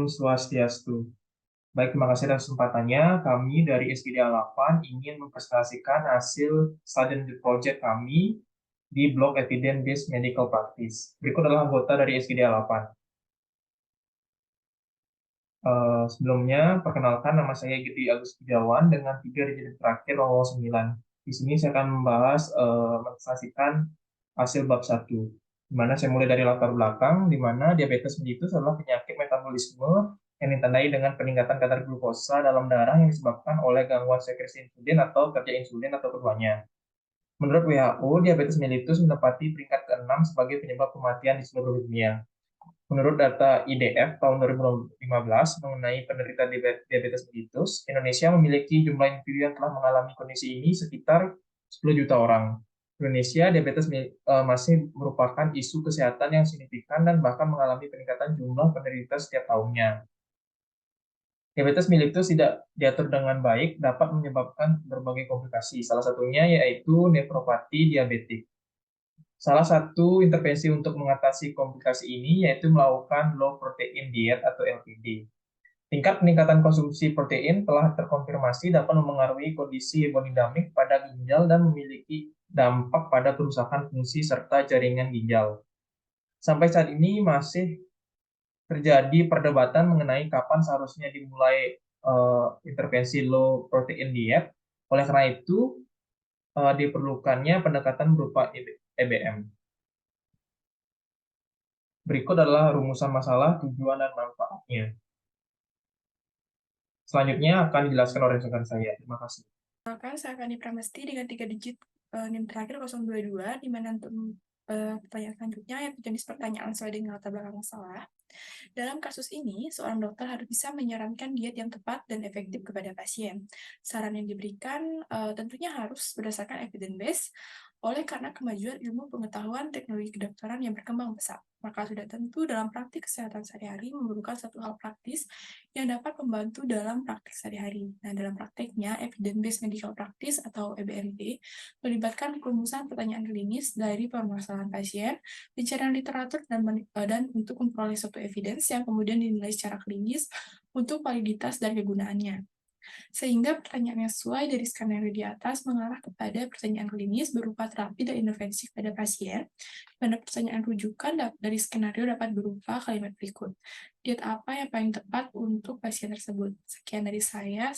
Om Swastiastu. Baik, terima kasih atas kesempatannya. Kami dari SGDA 8 ingin mempresentasikan hasil student project kami di blog Evidence-Based Medical Practice. Berikut adalah anggota dari SGDA 8. Sebelumnya, perkenalkan nama saya Giti Agus Pujawan dengan 3 digit terakhir 009. Di sini saya akan membahas, mempresentasikan hasil bab 1, di mana saya mulai dari latar belakang, di mana diabetes mellitus adalah penyakit metabolisme yang ditandai dengan peningkatan kadar glukosa dalam darah yang disebabkan oleh gangguan sekresi insulin atau kerja insulin atau keduanya. Menurut WHO, diabetes mellitus menempati peringkat ke-6 sebagai penyebab kematian di seluruh dunia. Menurut data IDF tahun 2015 mengenai penderita diabetes mellitus, Indonesia memiliki jumlah individu yang telah mengalami kondisi ini sekitar 10 juta orang. Indonesia diabetes masih merupakan isu kesehatan yang signifikan dan bahkan mengalami peningkatan jumlah penderita setiap tahunnya. Diabetes mellitus tidak diatur dengan baik dapat menyebabkan berbagai komplikasi. Salah satunya yaitu nefropati diabetik. Salah satu intervensi untuk mengatasi komplikasi ini yaitu melakukan low protein diet atau LPD. Tingkat peningkatan konsumsi protein telah terkonfirmasi dapat memengaruhi kondisi hemodinamik pada ginjal dan memiliki dampak pada kerusakan fungsi serta jaringan ginjal. Sampai saat ini masih terjadi perdebatan mengenai kapan seharusnya dimulai intervensi low protein diet. Oleh karena itu, diperlukannya pendekatan berupa EBM. Berikut adalah rumusan masalah, tujuan, dan manfaatnya. Selanjutnya akan dijelaskan oleh rekan saya. Terima kasih. Maka saya akan Pramesti dengan 3 digit NIM terakhir 022, di mana untuk pertanyaan selanjutnya yaitu jenis pertanyaan sesuai dengan latar belakang masalah. Dalam kasus ini, seorang dokter harus bisa menyarankan diet yang tepat dan efektif kepada pasien. Saran yang diberikan tentunya harus berdasarkan evidence based, oleh karena kemajuan ilmu pengetahuan teknologi kedokteran yang berkembang pesat. Maka sudah tentu dalam praktik kesehatan sehari-hari memerlukan satu hal praktis yang dapat membantu dalam praktik sehari-hari. Nah, dalam prakteknya, evidence-based medical practice atau EBMP melibatkan perumusan pertanyaan klinis dari permasalahan pasien, pencarian literatur, dan untuk memperoleh suatu evidence yang kemudian dinilai secara klinis untuk validitas dan kegunaannya. Sehingga pertanyaan yang sesuai dari skenario di atas mengarah kepada pertanyaan klinis berupa terapi dan intervensi pada pasien, pada pertanyaan rujukan dari skenario dapat berupa kalimat berikut. Diet apa yang paling tepat untuk pasien tersebut? Sekian dari saya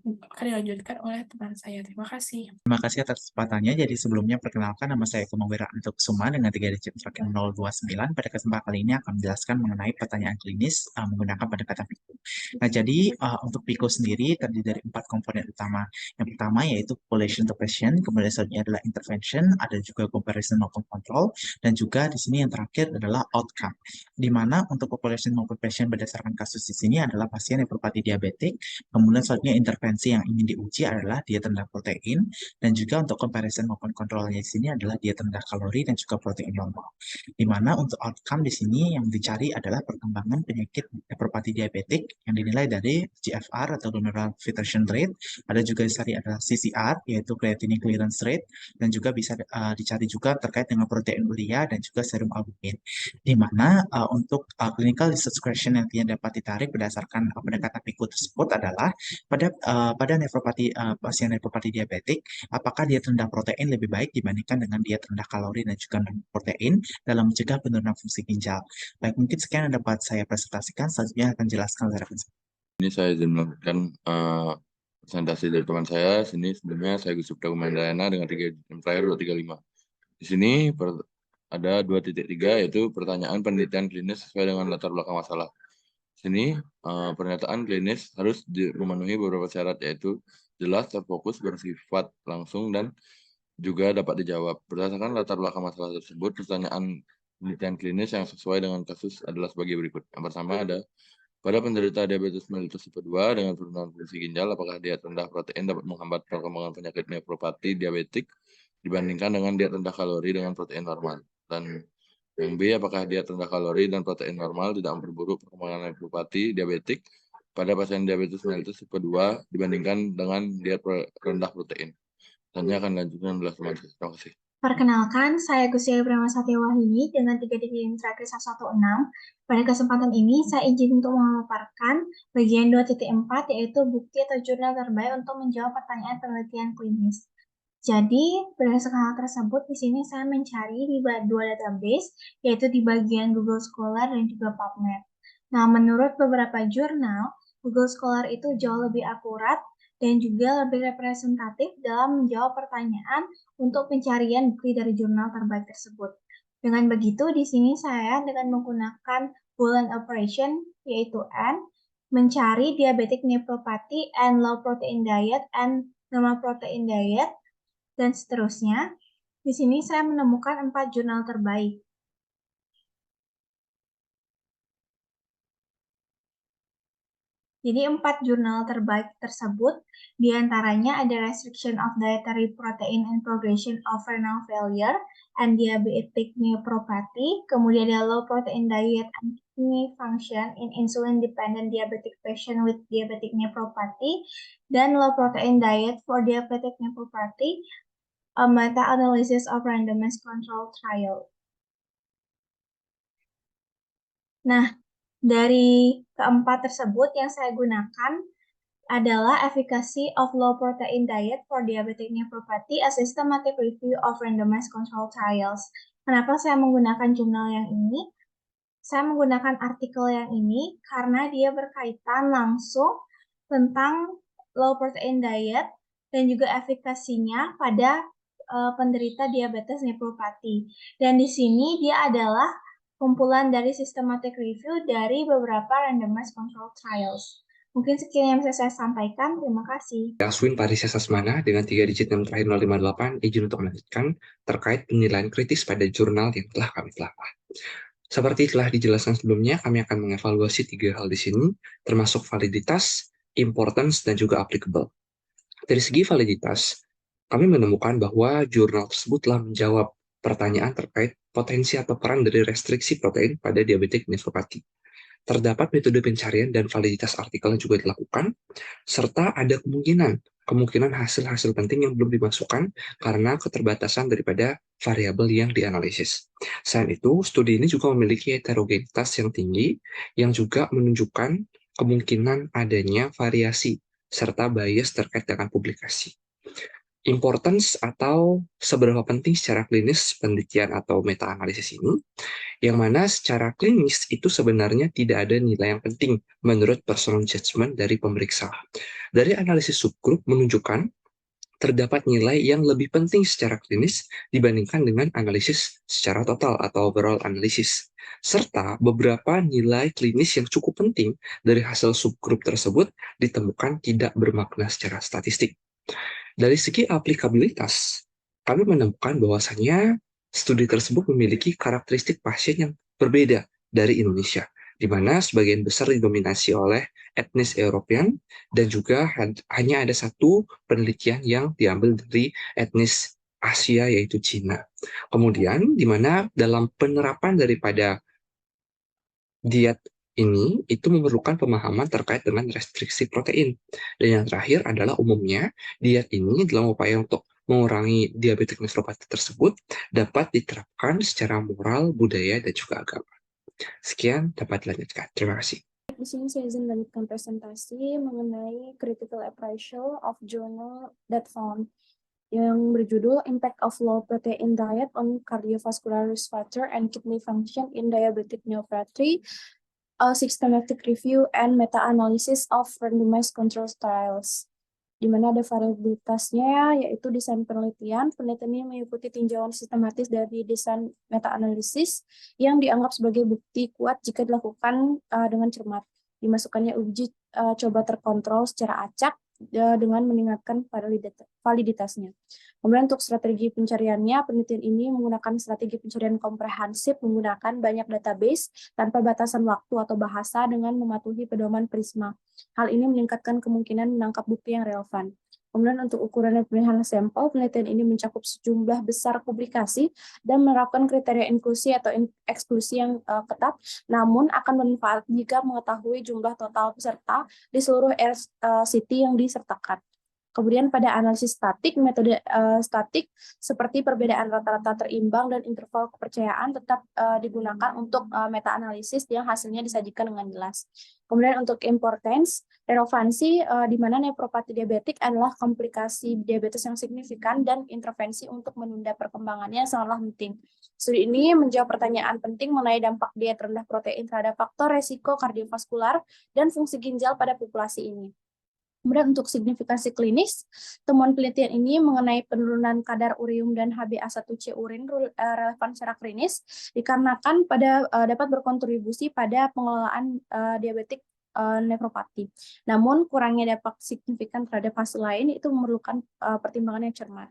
akan dilanjutkan oleh teman saya. Terima kasih. Terima kasih atas kesempatannya. Jadi sebelumnya perkenalkan nama saya Kumawira Antuk Suma dengan 3 digit terakhir 029. Pada kesempatan kali ini akan menjelaskan mengenai pertanyaan klinis menggunakan pendekatan PICO. Nah, jadi untuk PICO sendiri terdiri dari 4 komponen utama. Yang pertama yaitu population to patient, kemudian selanjutnya adalah intervention, ada juga comparison maupun control, dan juga di sini yang terakhir adalah outcome. Di mana untuk population maupun patient berdasarkan kasus di sini adalah pasien yang beropati diabetik, kemudian selanjutnya intervensi yang ingin diuji adalah diet rendah protein, dan juga untuk comparison maupun kontrolnya di sini adalah diet rendah kalori dan juga protein normal. Di mana untuk outcome di sini yang dicari adalah perkembangan penyakit nefropati diabetik yang dinilai dari GFR atau glomerular filtration rate, ada juga dicari adalah CCR yaitu creatinine clearance rate, dan juga bisa dicari juga terkait dengan proteinuria dan juga serum albumin. Di mana untuk clinical research question yang dapat ditarik berdasarkan pendekatan PICO tersebut adalah pada nefropati pasien nefropati diabetik, apakah diet rendah protein lebih baik dibandingkan dengan diet rendah kalori dan juga protein dalam mencegah penurunan fungsi ginjal. Baik, mungkin sekian yang dapat saya presentasikan. Selanjutnya akan jelaskan oleh rekan saya. Ini saya izin melakukan presentasi dari teman saya. Sini sebelumnya saya Gus Subda Kumandayana dengan 3 terakhir 235. Di sini ada 2.3 yaitu pertanyaan penelitian klinis sesuai dengan latar belakang masalah. Di sini pernyataan klinis harus memenuhi beberapa syarat yaitu jelas, terfokus, bersifat langsung, dan juga dapat dijawab. Berdasarkan latar belakang masalah tersebut, pertanyaan penelitian klinis yang sesuai dengan kasus adalah sebagai berikut. Yang pertama ada, pada penderita diabetes mellitus tipe 2 dengan penurunan fungsi ginjal, apakah diet rendah protein dapat menghambat perkembangan penyakit nefropati diabetik dibandingkan dengan diet rendah kalori dengan protein normal? Dan yang B, apakah diet rendah kalori dan protein normal tidak memperburuk perkembangan nefropati diabetik pada pasien diabetes mellitus tipe 2 dibandingkan dengan diet rendah protein? Tanya akan lanjutkan oleh teman saya. Terima kasih. Perkenalkan, saya Gusia Pramasatya Wahyuni dengan 3 digit terakhir 116. Pada kesempatan ini, saya izin untuk memaparkan bagian 2.4, yaitu bukti atau jurnal terbaik untuk menjawab pertanyaan penelitian klinis. Jadi, berdasarkan hal tersebut, di sini saya mencari di dua database, yaitu di bagian Google Scholar dan juga PubMed. Nah, menurut beberapa jurnal, Google Scholar itu jauh lebih akurat dan juga lebih representatif dalam menjawab pertanyaan untuk pencarian bukti dari jurnal terbaik tersebut. Dengan begitu, di sini saya dengan menggunakan Boolean operation, yaitu AND, mencari diabetic nephropathy and low protein diet and normal protein diet, dan seterusnya. Di sini saya menemukan 4 jurnal terbaik. Jadi 4 jurnal terbaik tersebut, diantaranya ada Restriction of Dietary Protein and Progression of Renal Failure and Diabetic Nephropathy, kemudian ada Low Protein Diet and Kidney Function in Insulin-Dependent Diabetic Patient with Diabetic Nephropathy, dan Low Protein Diet for Diabetic Nephropathy, a Meta-Analysis of Randomized Control Trial. Nah, dari keempat tersebut yang saya gunakan adalah efficacy of low protein diet for diabetic nephropathy, a systematic review of randomized control trials. Kenapa saya menggunakan jurnal yang ini? Saya menggunakan artikel yang ini karena dia berkaitan langsung tentang low protein diet dan juga efikasinya pada penderita diabetes nephropathy. Dan di sini dia adalah kumpulan dari systematic review dari beberapa randomized control trials. Mungkin sekian yang bisa saya sampaikan. Terima kasih. Aswin Parisya Sasmana dengan 3 digit yang terakhir 058, izin untuk melanjutkan terkait penilaian kritis pada jurnal yang telah kami telah. Seperti telah dijelaskan sebelumnya, kami akan mengevaluasi 3 hal di sini, termasuk validitas, importance, dan juga applicable. Dari segi validitas, kami menemukan bahwa jurnal tersebut telah menjawab pertanyaan terkait potensi atau peran dari restriksi protein pada diabetik nephropathy. Terdapat metode pencarian dan validitas artikel yang juga dilakukan, serta ada kemungkinan hasil-hasil penting yang belum dimasukkan karena keterbatasan daripada variabel yang dianalisis. Selain itu, studi ini juga memiliki heterogenitas yang tinggi, yang juga menunjukkan kemungkinan adanya variasi serta bias terkait dengan publikasi. Importance atau seberapa penting secara klinis penelitian atau meta-analisis ini, yang mana secara klinis itu sebenarnya tidak ada nilai yang penting menurut personal judgment dari pemeriksa. Dari analisis subgrup menunjukkan terdapat nilai yang lebih penting secara klinis dibandingkan dengan analisis secara total atau overall analysis. Serta beberapa nilai klinis yang cukup penting dari hasil subgrup tersebut ditemukan tidak bermakna secara statistik. Dari segi aplikabilitas, kami menemukan bahwasannya studi tersebut memiliki karakteristik pasien yang berbeda dari Indonesia, di mana sebagian besar didominasi oleh etnis European dan juga hanya ada satu penelitian yang diambil dari etnis Asia, yaitu Cina. Kemudian, di mana dalam penerapan daripada diet ini itu memerlukan pemahaman terkait dengan restriksi protein. Dan yang terakhir adalah umumnya diet ini dalam upaya untuk mengurangi diabetes nephropathy tersebut dapat diterapkan secara moral, budaya, dan juga agama. Sekian dapat dilanjutkan. Terima kasih. Di sini saya izin melanjutkan presentasi mengenai critical appraisal of journal that found yang berjudul Impact of Low Protein Diet on Cardiovascular Risk Factor and Kidney Function in Diabetic Nephropathy, a Systematic Review and Meta-Analysis of Randomized Control Trials. Di mana ada variabilitasnya, yaitu desain penelitian. Penelitian ini mengikuti tinjauan sistematis dari desain meta-analisis yang dianggap sebagai bukti kuat jika dilakukan dengan cermat. Dimasukkannya uji coba terkontrol secara acak dengan meningkatkan validitasnya. Kemudian untuk strategi pencariannya, penelitian ini menggunakan strategi pencarian komprehensif menggunakan banyak database tanpa batasan waktu atau bahasa dengan mematuhi pedoman Prisma. Hal ini meningkatkan kemungkinan menangkap bukti yang relevan. Kemudian untuk ukuran dan pemilihan sampel, penelitian ini mencakup sejumlah besar publikasi dan menerapkan kriteria inklusi atau eksklusi yang ketat, namun akan bermanfaat jika mengetahui jumlah total peserta di seluruh RCT yang disertakan. Kemudian pada analisis statik, metode statik seperti perbedaan rata-rata terimbang dan interval kepercayaan tetap digunakan untuk meta-analisis yang hasilnya disajikan dengan jelas. Kemudian untuk importance, relevansi di mana nefropati diabetik adalah komplikasi diabetes yang signifikan dan intervensi untuk menunda perkembangannya sangatlah penting. Studi ini menjawab pertanyaan penting mengenai dampak diet rendah protein terhadap faktor resiko kardiovaskular dan fungsi ginjal pada populasi ini. Kemudian untuk signifikansi klinis, temuan penelitian ini mengenai penurunan kadar urium dan HbA1c urin relevan secara klinis dikarenakan dapat berkontribusi pada pengelolaan diabetik nefropati. Namun kurangnya dampak signifikan terhadap hasil lain itu memerlukan pertimbangan yang cermat.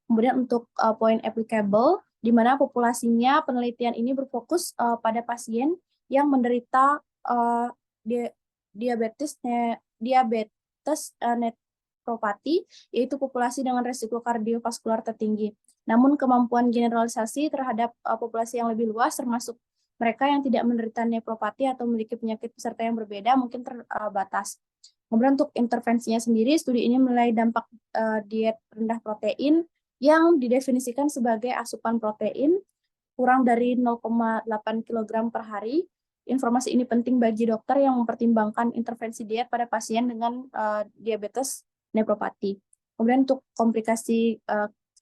Kemudian untuk poin applicable, di mana populasinya penelitian ini berfokus pada pasien yang menderita diabetes nefropati, yaitu populasi dengan risiko kardiovaskular tertinggi. Namun kemampuan generalisasi terhadap populasi yang lebih luas, termasuk mereka yang tidak menderita nefropati atau memiliki penyakit peserta yang berbeda, mungkin terbatas. Kemudian untuk intervensinya sendiri, studi ini menilai dampak diet rendah protein yang didefinisikan sebagai asupan protein kurang dari 0,8 kg per hari. Informasi ini penting bagi dokter yang mempertimbangkan intervensi diet pada pasien dengan diabetes nefropati. Kemudian untuk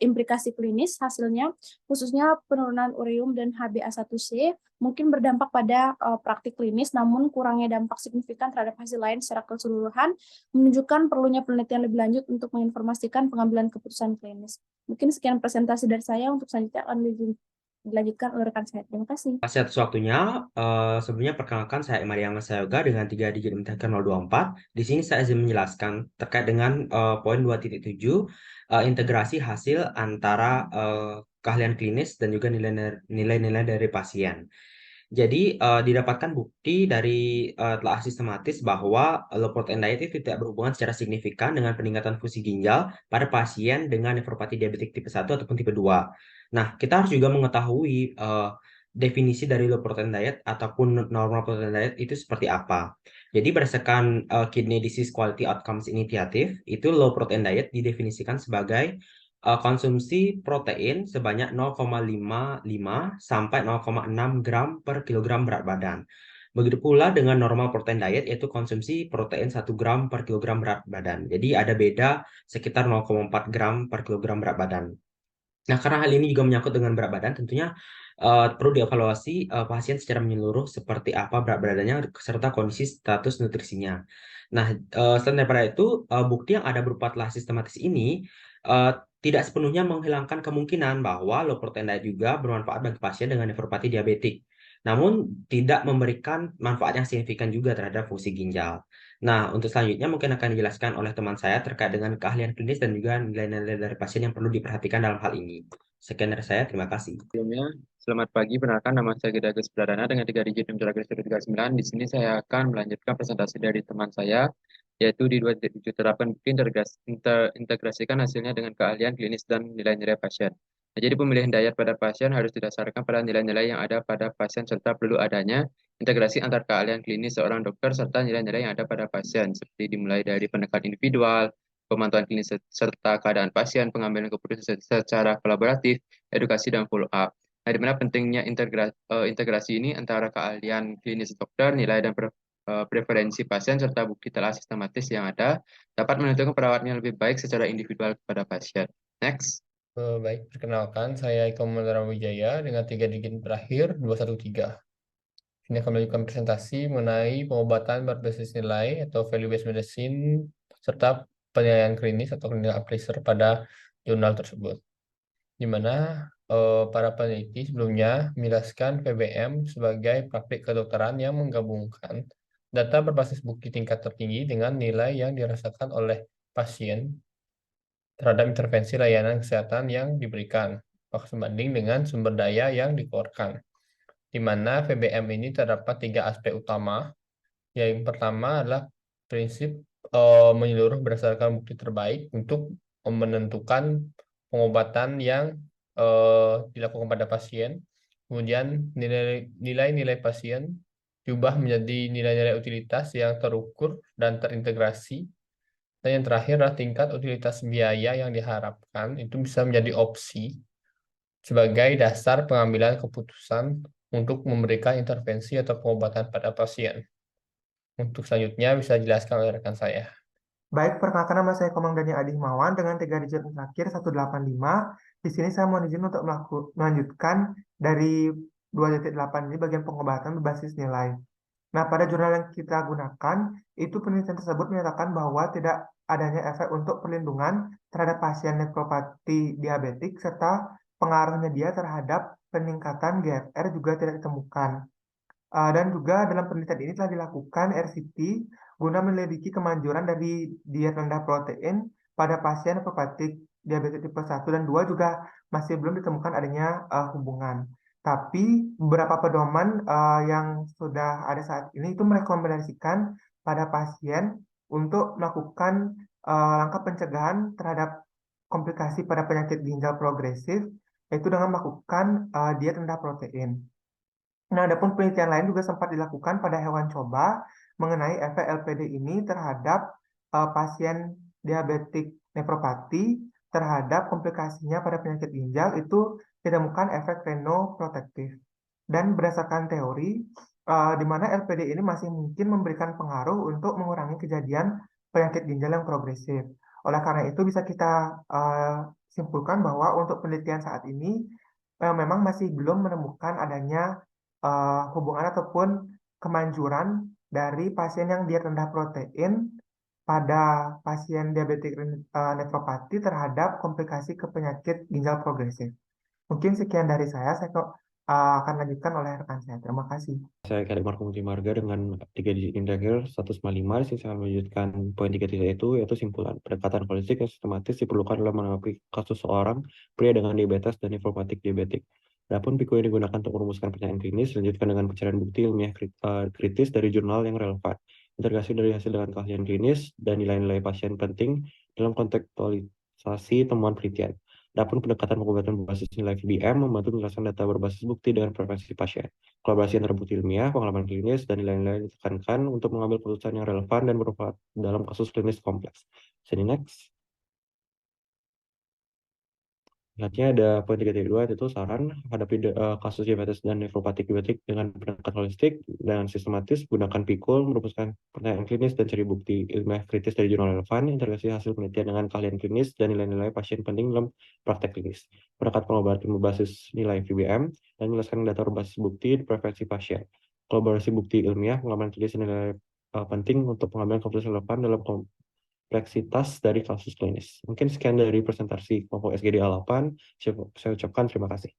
implikasi klinis hasilnya, khususnya penurunan urium dan HbA1c mungkin berdampak pada praktik klinis, namun kurangnya dampak signifikan terhadap hasil lain secara keseluruhan menunjukkan perlunya penelitian lebih lanjut untuk menginformasikan pengambilan keputusan klinis. Mungkin sekian presentasi dari saya, untuk selanjutnya akan dilanjutkan oleh rekan saya. Terima kasih. Atas waktunya, sebelumnya perkenalkan saya Maria Masayoga dengan 3 digit MTK 024. Di sini saya izin menjelaskan terkait dengan poin 2.7, integrasi hasil antara keahlian klinis dan juga nilai-nilai dari pasien. Jadi didapatkan bukti dari telah sistematis bahwa low protein diet itu tidak berhubungan secara signifikan dengan peningkatan fungsi ginjal pada pasien dengan nefropati diabetik tipe 1 ataupun tipe 2. Nah, kita harus juga mengetahui definisi dari low protein diet ataupun normal protein diet itu seperti apa. Jadi berdasarkan Kidney Disease Quality Outcomes Initiative, itu low protein diet didefinisikan sebagai konsumsi protein sebanyak 0,55 sampai 0,6 gram per kilogram berat badan. Begitu pula dengan normal protein diet, yaitu konsumsi protein 1 gram per kilogram berat badan. Jadi ada beda sekitar 0,4 gram per kilogram berat badan. Nah, karena hal ini juga menyangkut dengan berat badan, tentunya perlu dievaluasi pasien secara menyeluruh seperti apa berat badannya serta kondisi status nutrisinya. Nah, selain daripada itu, bukti yang ada berupa telah sistematis ini tidak sepenuhnya menghilangkan kemungkinan bahwa low protein diet juga bermanfaat bagi pasien dengan nefropati diabetik. Namun, tidak memberikan manfaat yang signifikan juga terhadap fungsi ginjal. Nah, untuk selanjutnya mungkin akan dijelaskan oleh teman saya terkait dengan keahlian klinis dan juga nilai-nilai dari pasien yang perlu diperhatikan dalam hal ini. Sekian dari saya, terima kasih. Sebelumnya, selamat pagi, perkenalkan nama saya Geda Agus Pradana dengan 3 digit NIM terakhir 139. Di sini saya akan melanjutkan presentasi dari teman saya, yaitu di 2.7 terapkan bukti integrasikan hasilnya dengan keahlian klinis dan nilai-nilai pasien. Nah, jadi pemilihan diet pada pasien harus didasarkan pada nilai-nilai yang ada pada pasien serta perlu adanya integrasi antar keahlian klinis seorang dokter serta nilai-nilai yang ada pada pasien, seperti dimulai dari pendekatan individual, pemantauan klinis serta keadaan pasien, pengambilan keputusan secara kolaboratif, edukasi dan follow up. Nah, di mana pentingnya integrasi ini antara keahlian klinis dokter, nilai dan preferensi pasien serta bukti telah sistematis yang ada dapat menentukan perawatan yang lebih baik secara individual kepada pasien. Next. Baik, perkenalkan saya Eko Mandara Wijaya dengan 3 digit terakhir 213. Ini akan melanjutkan presentasi mengenai pengobatan berbasis nilai atau value-based medicine serta penilaian klinis atau clinical appraiser pada jurnal tersebut. Di mana para peneliti sebelumnya menjelaskan PBM sebagai praktik kedokteran yang menggabungkan data berbasis bukti tingkat tertinggi dengan nilai yang dirasakan oleh pasien terhadap intervensi layanan kesehatan yang diberikan, sebanding dengan sumber daya yang dikeluarkan. Di mana PBM ini terdapat 3 aspek utama. Yang pertama adalah prinsip menyeluruh berdasarkan bukti terbaik untuk menentukan pengobatan yang dilakukan pada pasien. Kemudian nilai-nilai pasien diubah menjadi nilai-nilai utilitas yang terukur dan terintegrasi Dan yang terakhir adalah tingkat utilitas biaya yang diharapkan itu bisa menjadi opsi sebagai dasar pengambilan keputusan untuk memberikan intervensi atau pengobatan pada pasien. Untuk selanjutnya bisa dijelaskan oleh rekan saya. Baik, perkenalkan nama saya Komang Dani Adi Himawan dengan 3 digit terakhir 185. Di sini saya mohon izin untuk melanjutkan dari 2.8 ini bagian pengobatan berbasis nilai. Nah, pada jurnal yang kita gunakan, itu penelitian tersebut menyatakan bahwa tidak adanya efek untuk perlindungan terhadap pasien nefropati diabetik serta pengaruhnya dia terhadap peningkatan GFR juga tidak ditemukan. Dan juga dalam penelitian ini telah dilakukan RCT guna menyelidiki kemanjuran dari diet rendah protein pada pasien nefropatik diabetes tipe 1 dan 2 juga masih belum ditemukan adanya hubungan. Tapi beberapa pedoman yang sudah ada saat ini itu merekomendasikan pada pasien untuk melakukan langkah pencegahan terhadap komplikasi pada penyakit ginjal progresif, yaitu dengan melakukan diet rendah protein. Nah, adapun penelitian lain juga sempat dilakukan pada hewan coba mengenai efek LPD ini terhadap pasien diabetik nefropati terhadap komplikasinya pada penyakit ginjal itu ditemukan efek renoprotektif. Dan berdasarkan teori, di mana LPD ini masih mungkin memberikan pengaruh untuk mengurangi kejadian penyakit ginjal yang progresif. Oleh karena itu bisa kita simpulkan bahwa untuk penelitian saat ini memang masih belum menemukan adanya hubungan ataupun kemanjuran dari pasien yang diet rendah protein pada pasien diabetik nefropati terhadap komplikasi ke penyakit ginjal progresif. Mungkin sekian dari saya akan lanjutkan oleh rekan saya. Terima kasih. Saya Karim Marko Marga dengan 3 digit terakhir 195. Di sini saya akan melanjutkan poin 3 itu, yaitu simpulan. Pendekatan holistik yang sistematis diperlukan dalam menanggapi kasus seorang pria dengan diabetes dan nefropatik diabetik. Adapun PICO yang digunakan untuk merumuskan pertanyaan klinis dilanjutkan dengan pencarian bukti ilmiah kritis dari jurnal yang relevan. Integrasi dari hasil dengan keahlian klinis dan nilai-nilai pasien penting dalam kontekstualisasi temuan penelitian. Adapun pendekatan pengobatan berbasis nilai VBM membantu menjelaskan data berbasis bukti dengan preferensi pasien. Kolaborasi antara bukti ilmiah, pengalaman klinis, dan nilai-nilai ditekankan untuk mengambil keputusan yang relevan dan bermanfaat dalam kasus klinis kompleks. Sini next. Selanjutnya ada poin 3.2, yaitu saran hadapi kasus diabetes dan nefropatik diabetik dengan pendekatan holistik dan sistematis, gunakan PICO, merumuskan pertanyaan klinis dan cari bukti ilmiah kritis dari jurnal relevan, integrasi hasil penelitian dengan keahlian klinis dan nilai-nilai pasien penting dalam praktek klinis. Pendekatan pengobatan berbasis nilai VBM dan menjelaskan data berbasis bukti preferensi pasien. Kolaborasi bukti ilmiah, pengalaman klinis dan nilai penting untuk pengambilan keputusan relevan dalam kompleksitas dari kasus klinis. Mungkin sekian dari presentasi kelompok SGD A8. Saya ucapkan terima kasih.